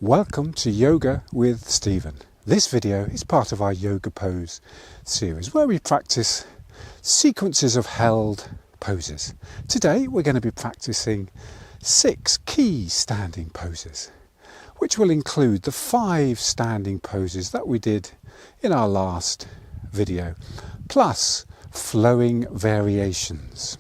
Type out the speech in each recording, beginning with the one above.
Welcome to Yoga with Stephen. This video is part of our Yoga Pose series where we practice sequences of held poses. Today we're going to be practicing 6 key standing poses, which will include the 5 standing poses that we did in our last video, plus flowing variations.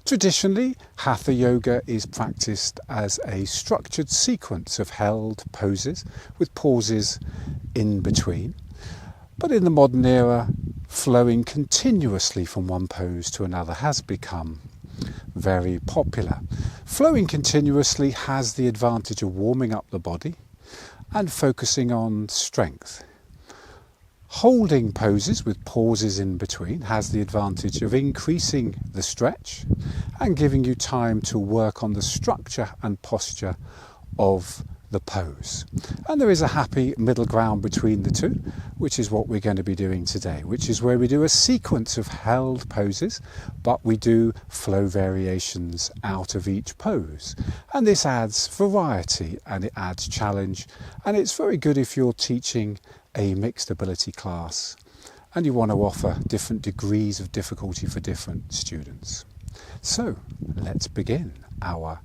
Traditionally, hatha yoga is practiced as a structured sequence of held poses with pauses in between. But in the modern era, flowing continuously from one pose to another has become very popular. Flowing continuously has the advantage of warming up the body and focusing on strength. Holding poses with pauses in between has the advantage of increasing the stretch and giving you time to work on the structure and posture of the pose. And there is a happy middle ground between the two, which is what we're going to be doing today, which is where we do a sequence of held poses, but we do flow variations out of each pose. And this adds variety and it adds challenge, and it's very good if you're teaching a mixed ability class and you want to offer different degrees of difficulty for different students. So let's begin our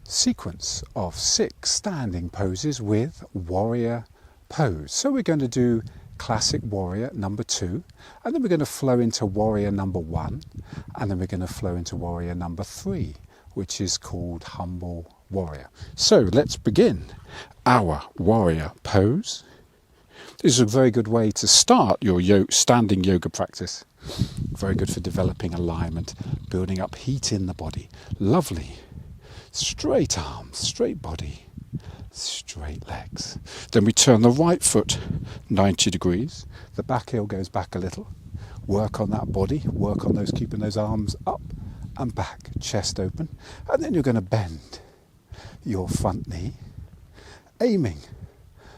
sequence of 6 standing poses with warrior pose. So we're going to do classic warrior number 2, and then we're going to flow into warrior number 1, and then we're going to flow into warrior number 3, which is called humble warrior. So let's begin our warrior pose. This is a very good way to start your standing yoga practice. Very good for developing alignment, building up heat in the body. Lovely. Straight arms, straight body, straight legs. Then we turn the right foot 90 degrees. The back heel goes back a little. Work on that body, work on those, keeping those arms up and back, chest open. And then you're going to bend your front knee, aiming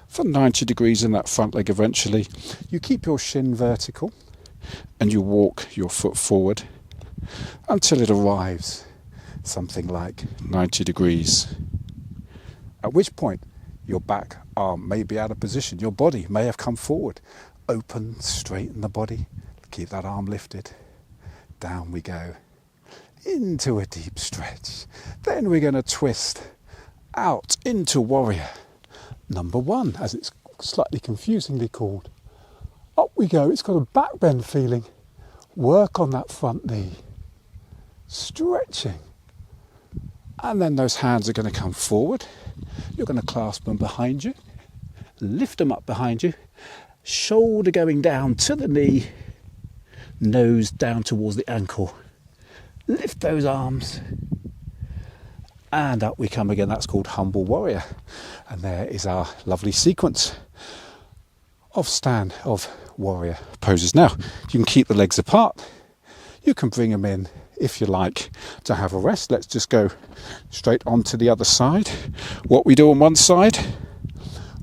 for 90 degrees in that front leg eventually. You keep your shin vertical and you walk your foot forward until it arrives something like 90 degrees. At which point your back arm may be out of position. Your body may have come forward. Open, straighten the body. Keep that arm lifted. Down we go. Into a deep stretch. Then we're going to twist out into warrior number 1, as it's slightly confusingly called. Up we go. It's got a back bend feeling. Work on that front knee. Stretching. And then those hands are going to come forward. You're going to clasp them behind you. Lift them up behind you. Shoulder going down to the knee. Nose down towards the ankle. Lift those arms. And up we come again. That's called humble warrior. And there is our lovely sequence of warrior poses. Now, you can keep the legs apart. You can bring them in if you like to have a rest. Let's just go straight on to the other side. What we do on one side,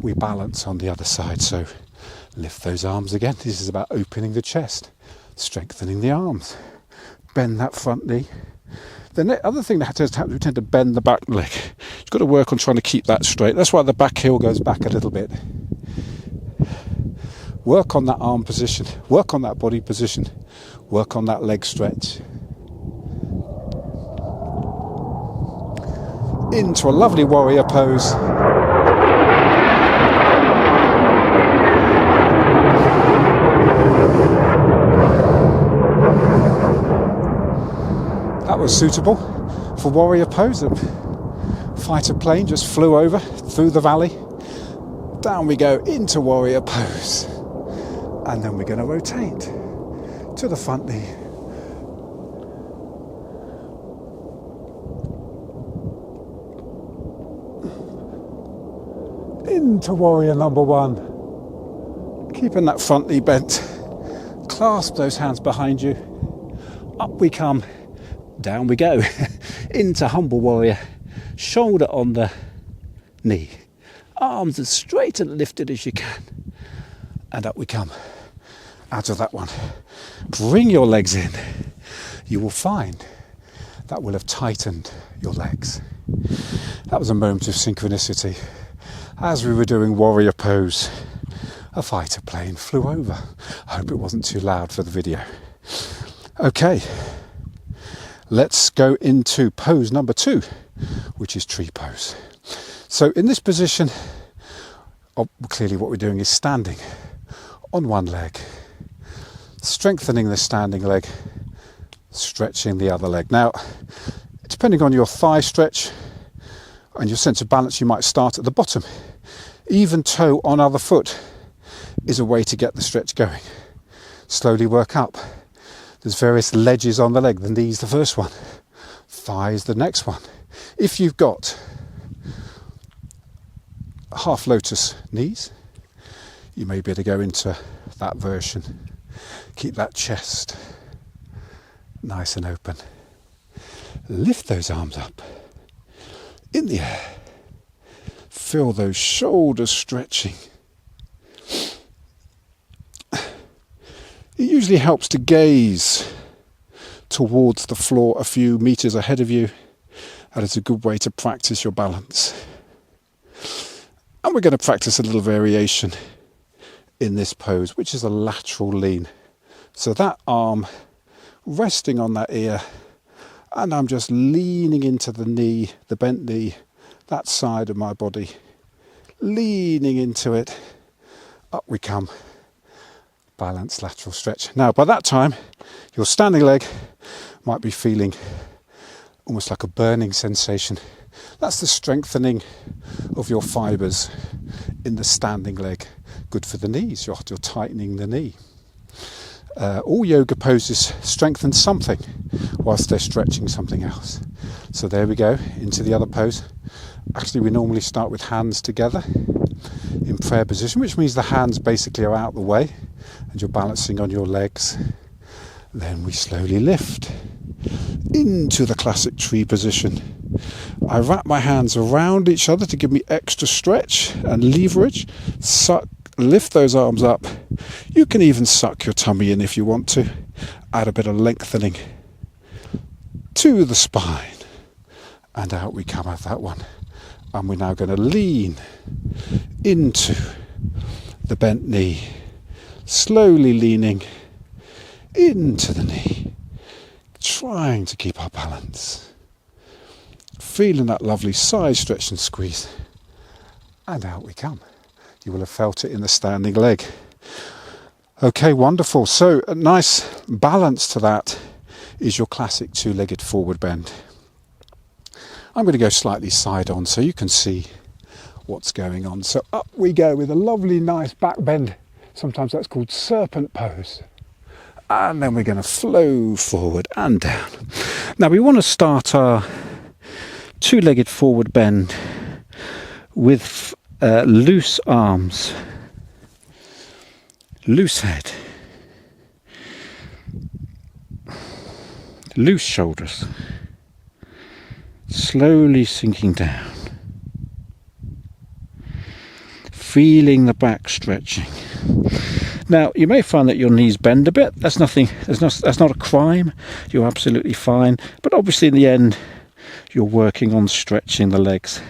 we balance on the other side. So lift those arms again. This is about opening the chest, strengthening the arms. Bend that front knee. The other thing that happens, we tend to bend the back leg. You've got to work on trying to keep that straight. That's why the back heel goes back a little bit. Work on that arm position. Work on that body position. Work on that leg stretch. Into a lovely warrior pose. That was suitable for warrior pose. A fighter plane just flew over through the valley. Down we go into warrior pose. And then we're going to rotate to the front knee. Into warrior number 1. Keeping that front knee bent. Clasp those hands behind you. Up we come. Down we go. Into humble warrior. Shoulder on the knee. Arms as straight and lifted as you can. And up we come. Out of that one. Bring your legs in. You will find that will have tightened your legs. That was a moment of synchronicity. As we were doing warrior pose, a fighter plane flew over. I hope it wasn't too loud for the video. Okay, let's go into pose number 2, which is tree pose. So in this position, clearly what we're doing is standing on one leg, strengthening the standing leg, stretching the other leg. Now, depending on your thigh stretch and your sense of balance, you might start at the bottom. Even toe on other foot is a way to get the stretch going. Slowly work up. There's various ledges on the leg. The knee's the first one, thighs the next one. If you've got half lotus knees, you may be able to go into that version. Keep that chest nice and open. Lift those arms up in the air. Feel those shoulders stretching. It usually helps to gaze towards the floor a few meters ahead of you, and it's a good way to practice your balance. And we're going to practice a little variation in this pose, which is a lateral lean. So that arm resting on that ear, and I'm just leaning into the knee, the bent knee, that side of my body, leaning into it. Up we come. Balanced lateral stretch. Now, by that time, your standing leg might be feeling almost like a burning sensation. That's the strengthening of your fibres in the standing leg. Good for the knees. You're tightening the knee. All yoga poses strengthen something whilst they're stretching something else. So there we go, into the other pose. Actually, we normally start with hands together in prayer position, which means the hands basically are out the way and you're balancing on your legs. Then we slowly lift into the classic tree position. I wrap my hands around each other to give me extra stretch and leverage. Lift those arms up. You can even suck your tummy in if you want to. Add a bit of lengthening to the spine. And out we come at that one. And we're now going to lean into the bent knee. Slowly leaning into the knee. Trying to keep our balance. Feeling that lovely side stretch and squeeze. And out we come. You will have felt it in the standing leg. Okay, wonderful. So a nice balance to that is your classic two-legged forward bend. I'm going to go slightly side on so you can see what's going on. So up we go with a lovely nice back bend. Sometimes that's called serpent pose. And then we're going to flow forward and down. Now we want to start our two-legged forward bend with loose arms, loose head, loose shoulders, slowly sinking down, feeling the back stretching. Now you may find that your knees bend a bit. That's nothing. That's not a crime. You're absolutely fine. But obviously in the end you're working on stretching the legs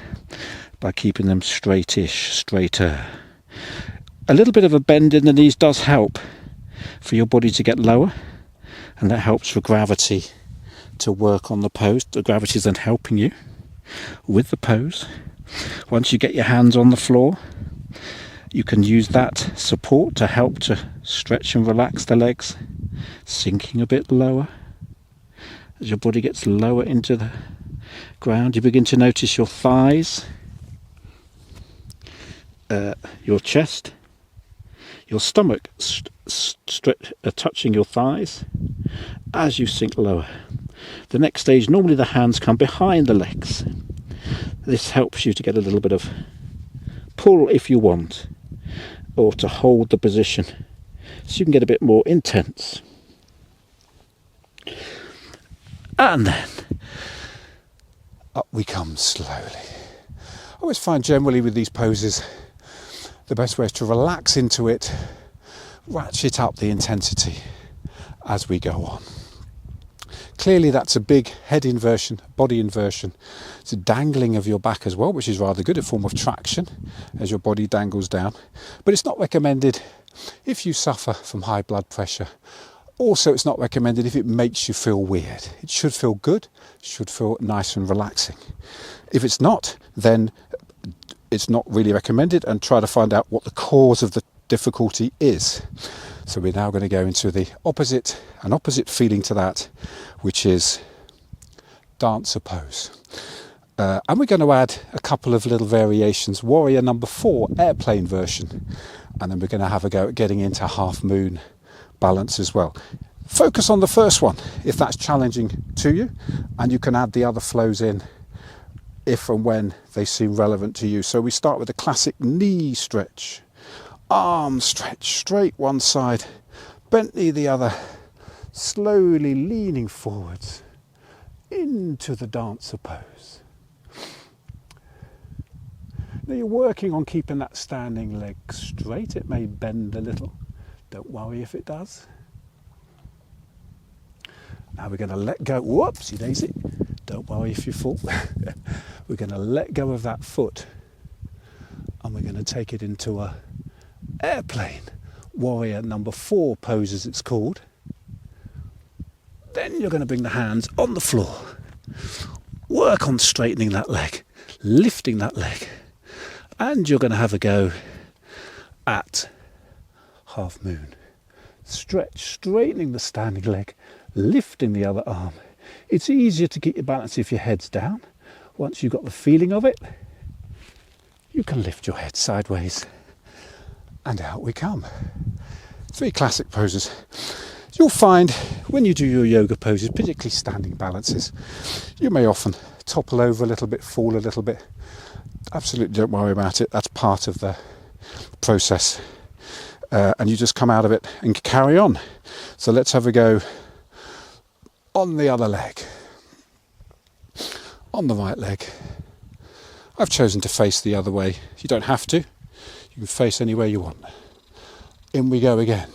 by keeping them straighter. A little bit of a bend in the knees does help for your body to get lower, and that helps for gravity to work on the pose. The gravity is then helping you with the pose. Once you get your hands on the floor, you can use that support to help to stretch and relax the legs, sinking a bit lower. As your body gets lower into the ground, you begin to notice your thighs, your chest, your stomach touching your thighs as you sink lower. The next stage, normally the hands come behind the legs. This helps you to get a little bit of pull if you want, or to hold the position so you can get a bit more intense. And then up we come slowly. I always find generally with these poses the best way is to relax into it, ratchet up the intensity as we go on. Clearly that's a big head inversion, body inversion. It's a dangling of your back as well, which is rather good, a form of traction as your body dangles down. But it's not recommended if you suffer from high blood pressure. Also, it's not recommended if it makes you feel weird. It should feel good, should feel nice and relaxing. If it's not, then it's not really recommended, and try to find out what the cause of the difficulty is. So we're now going to go into an opposite feeling to that, which is dancer pose. And we're going to add a couple of little variations. Warrior number 4, airplane version. And then we're going to have a go at getting into half moon balance as well. Focus on the first one if that's challenging to you, and you can add the other flows in if and when they seem relevant to you. So we start with the classic knee stretch, arm stretch, straight one side, bent knee the other, slowly leaning forwards into the dancer pose. Now you're working on keeping that standing leg straight. It may bend a little. Don't worry if it does. Now we're going to let go. Whoopsie daisy. Don't worry if you fall. We're going to let go of that foot, and we're going to take it into a airplane warrior number 4 pose, as it's called. Then you're going to bring the hands on the floor. Work on straightening that leg, lifting that leg, and you're going to have a go at half moon. Stretch, straightening the standing leg, lifting the other arm. It's easier to keep your balance if your head's down. Once you've got the feeling of it, you can lift your head sideways, and out we come. 3 classic poses. You'll find when you do your yoga poses, particularly standing balances, you may often topple over a little bit, fall a little bit. Absolutely don't worry about it. That's part of the process. And you just come out of it and carry on. So let's have a go on the other leg. On the right leg. I've chosen to face the other way. You don't have to. You can face any way you want. In we go again.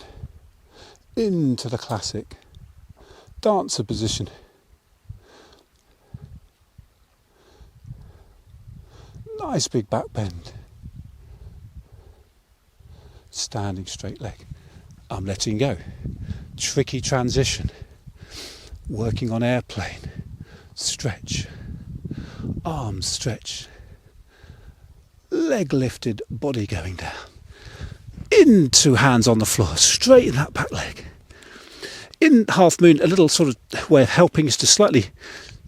Into the classic dancer position. Nice big back bend. Standing straight leg. I'm letting go. Tricky transition. Working on airplane. Stretch. Arms stretch. Leg lifted, body going down. Into hands on the floor. Straighten that back leg. In half moon, a little sort of way of helping is to slightly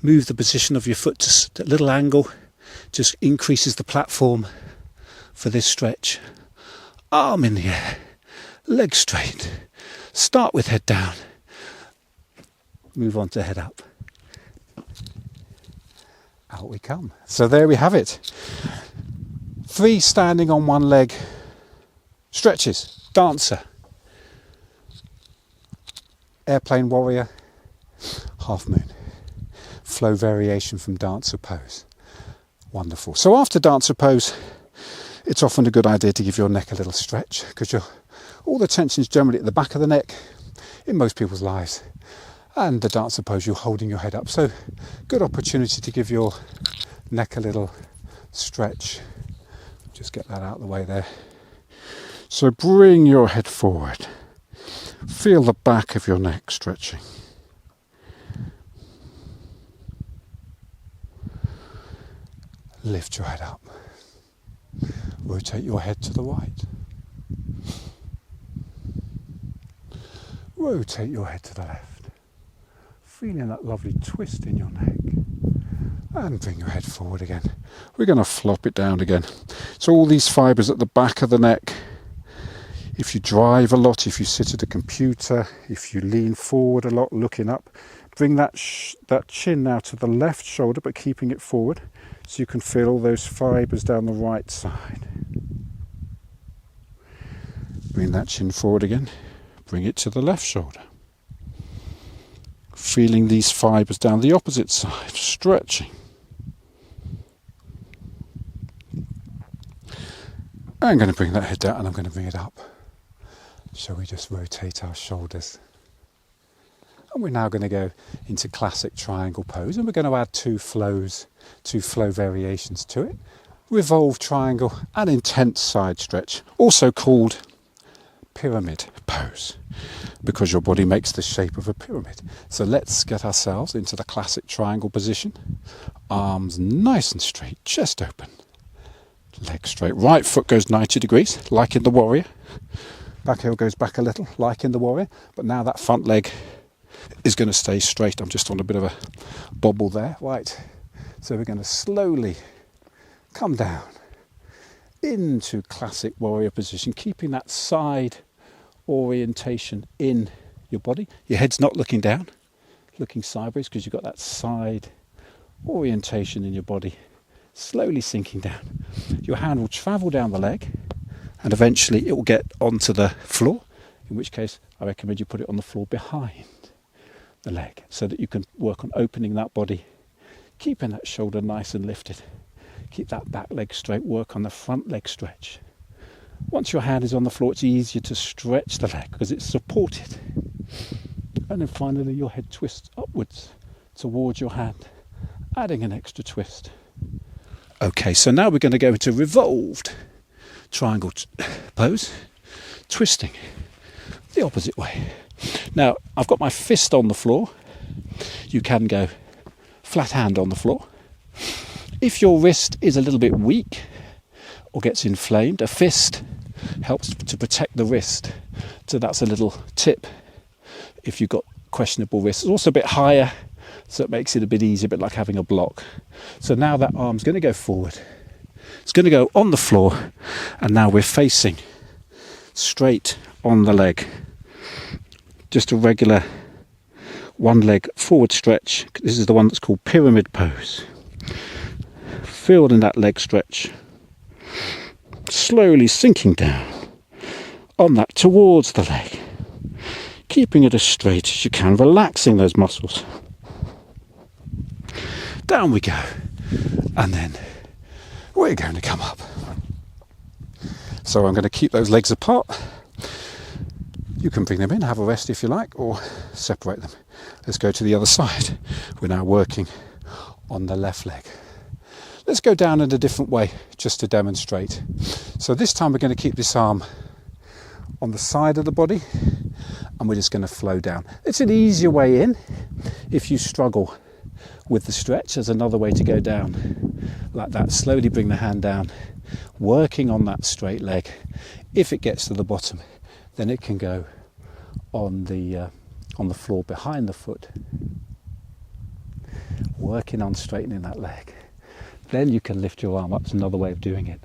move the position of your foot to a little angle. Just increases the platform for this stretch. Arm in the air. Leg straight. Start with head down. Move on to head up. Out we come. So there we have it. 3 standing on one leg stretches. Dancer. Airplane warrior. Half moon. Flow variation from dancer pose. Wonderful. So after dancer pose, it's often a good idea to give your neck a little stretch, because all the tension is generally at the back of the neck in most people's lives. And the dancer pose, you're holding your head up. So good opportunity to give your neck a little stretch. Just get that out of the way there. So bring your head forward. Feel the back of your neck stretching. Lift your head up. Rotate your head to the right. Rotate your head to the left. Feeling that lovely twist in your neck. And bring your head forward again. We're going to flop it down again. So all these fibres at the back of the neck. If you drive a lot, if you sit at a computer, if you lean forward a lot, looking up, bring that chin now to the left shoulder, but keeping it forward, so you can feel all those fibres down the right side. Bring that chin forward again. Bring it to the left shoulder. Feeling these fibres down the opposite side, stretching. I'm going to bring that head down and I'm going to bring it up. Shall we just rotate our shoulders And we're now going to go into classic triangle pose, and we're going to add two flow variations to it. Revolved triangle and intense side stretch, also called pyramid pose, because your body makes the shape of a pyramid. So let's get ourselves into the classic triangle position. Arms nice and straight, chest open, legs straight. Right foot goes 90 degrees, like in the warrior. Back heel goes back a little, like in the warrior. But now that front leg is going to stay straight. I'm just on a bit of a bobble there. Right, so we're going to slowly come down into classic warrior position, keeping that side orientation in your body. Your head's not looking down, looking sideways, because you've got that side orientation in your body, slowly sinking down. Your hand will travel down the leg and eventually it will get onto the floor, in which case I recommend you put it on the floor behind the leg so that you can work on opening that body, keeping that shoulder nice and lifted. Keep that back leg straight, work on the front leg stretch. Once your hand is on the floor, it's easier to stretch the leg because it's supported. And then finally your head twists upwards towards your hand, adding an extra twist. Okay, so now we're going to go into revolved triangle pose, twisting the opposite way. Now, I've got my fist on the floor. You can go flat hand on the floor. If your wrist is a little bit weak or gets inflamed, a fist helps to protect the wrist. So that's a little tip if you've got questionable wrists. It's also a bit higher, so it makes it a bit easier, a bit like having a block. So now that arm's going to go forward. It's going to go on the floor, and now we're facing straight on the leg. Just a regular one leg forward stretch. This is the one that's called pyramid pose. Feel in that leg stretch. Slowly sinking down on that towards the leg. Keeping it as straight as you can, relaxing those muscles. Down we go. And then we're going to come up. So I'm going to keep those legs apart. You can bring them in, have a rest if you like, or separate them. Let's go to the other side. We're now working on the left leg. Let's go down in a different way, just to demonstrate. So this time we're going to keep this arm on the side of the body, and we're just going to flow down. It's an easier way in. If you struggle with the stretch, there's another way to go down, like that. Slowly bring the hand down, working on that straight leg. If it gets to the bottom, then it can go on the floor behind the foot, working on straightening that leg. Then you can lift your arm up. It's another way of doing it.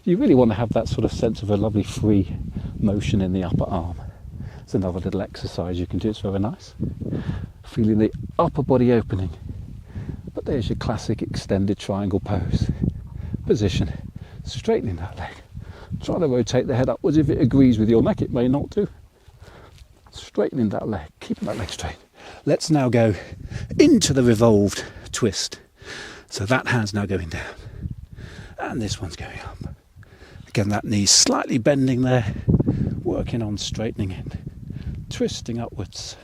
You really want to have that sort of sense of a lovely free motion in the upper arm. It's another little exercise you can do. It's very nice. Feeling the upper body opening. But there's your classic extended triangle pose. Position. Straightening that leg. Try to rotate the head upwards. If it agrees with your neck, it may not do. Straightening that leg. Keeping that leg straight. Let's now go into the revolved twist. So that hand's now going down. And this one's going up. Again, that knee's slightly bending there. Working on straightening it. Twisting upwards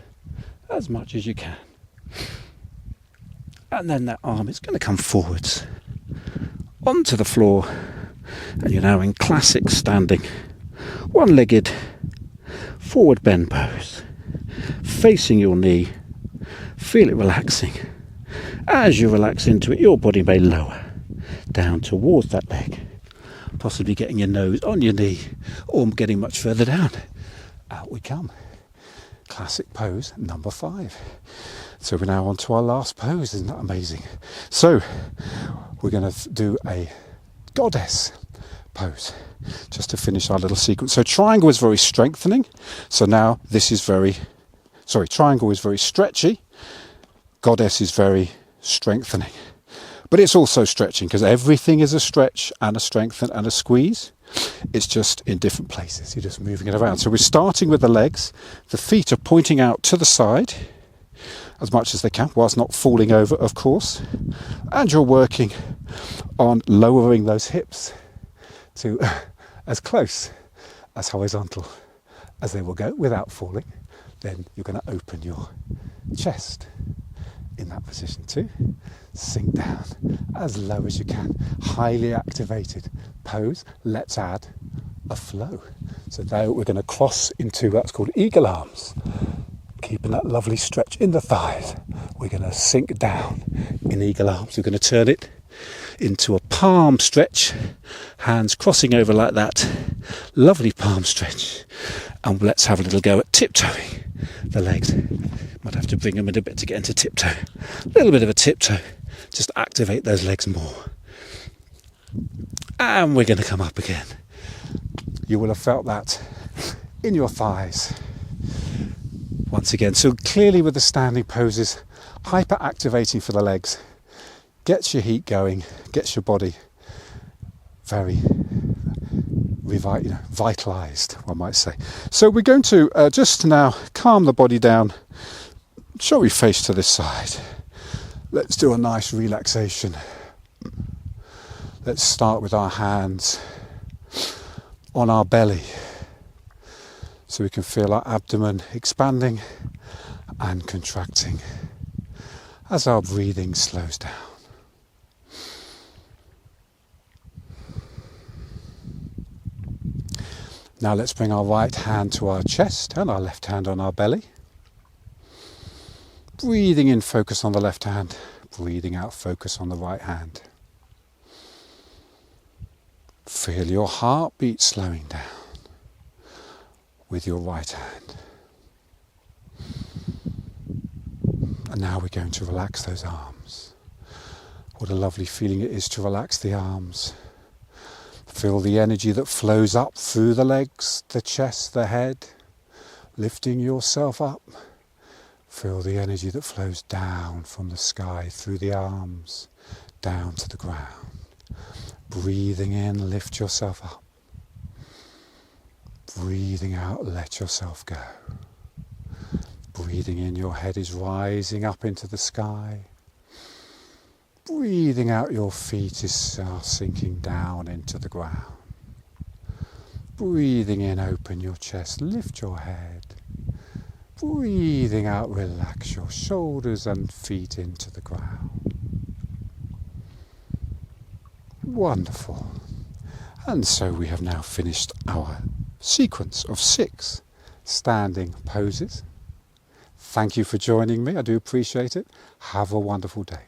as much as you can. And then that arm is going to come forwards onto the floor. And you're now in classic standing, one-legged forward bend pose. Facing your knee. Feel it relaxing. As you relax into it, your body may lower down towards that leg, possibly getting your nose on your knee or getting much further down. Out we come. Classic pose number 5. So we're now on to our last pose. Isn't that amazing? So we're going to do a goddess pose just to finish our little sequence. So triangle is very strengthening. So now this is triangle is very stretchy. Goddess is very strengthening. But it's also stretching, because everything is a stretch and a strengthen and a squeeze. It's just in different places. You're just moving it around. So we're starting with the legs. The feet are pointing out to the side as much as they can, whilst not falling over, of course. And you're working on lowering those hips to as close as horizontal as they will go without falling Then you're going to open your chest in that position too. Sink down as low as you can. Highly activated pose. Let's add a flow. So now we're going to cross into what's called eagle arms. Keeping that lovely stretch in the thighs. We're going to sink down in eagle arms. We're going to turn it into a palm stretch. Hands crossing over like that. Lovely palm stretch. And let's have a little go at tiptoeing the legs. Might have to bring them in a bit to get into tiptoe. A little bit of a tiptoe. Just activate those legs more. And we're going to come up again. You will have felt that in your thighs. Once again, so clearly with the standing poses, hyper activating for the legs, gets your heat going, gets your body very vitalised, one might say. So we're going to just now calm the body down. Shall we face to this side? Let's do a nice relaxation. Let's start with our hands on our belly, so we can feel our abdomen expanding and contracting as our breathing slows down. Now let's bring our right hand to our chest and our left hand on our belly. Breathing in, focus on the left hand. Breathing out, focus on the right hand. Feel your heartbeat slowing down with your right hand. And now we're going to relax those arms. What a lovely feeling it is to relax the arms. Feel the energy that flows up through the legs, the chest, the head, lifting yourself up. Feel the energy that flows down from the sky through the arms, down to the ground. Breathing in, lift yourself up. Breathing out, let yourself go. Breathing in, your head is rising up into the sky. Breathing out, your feet are sinking down into the ground. Breathing in, open your chest, lift your head. Breathing out, relax your shoulders and feet into the ground. Wonderful. And so we have now finished our sequence of 6 standing poses. Thank you for joining me. I do appreciate it. Have a wonderful day.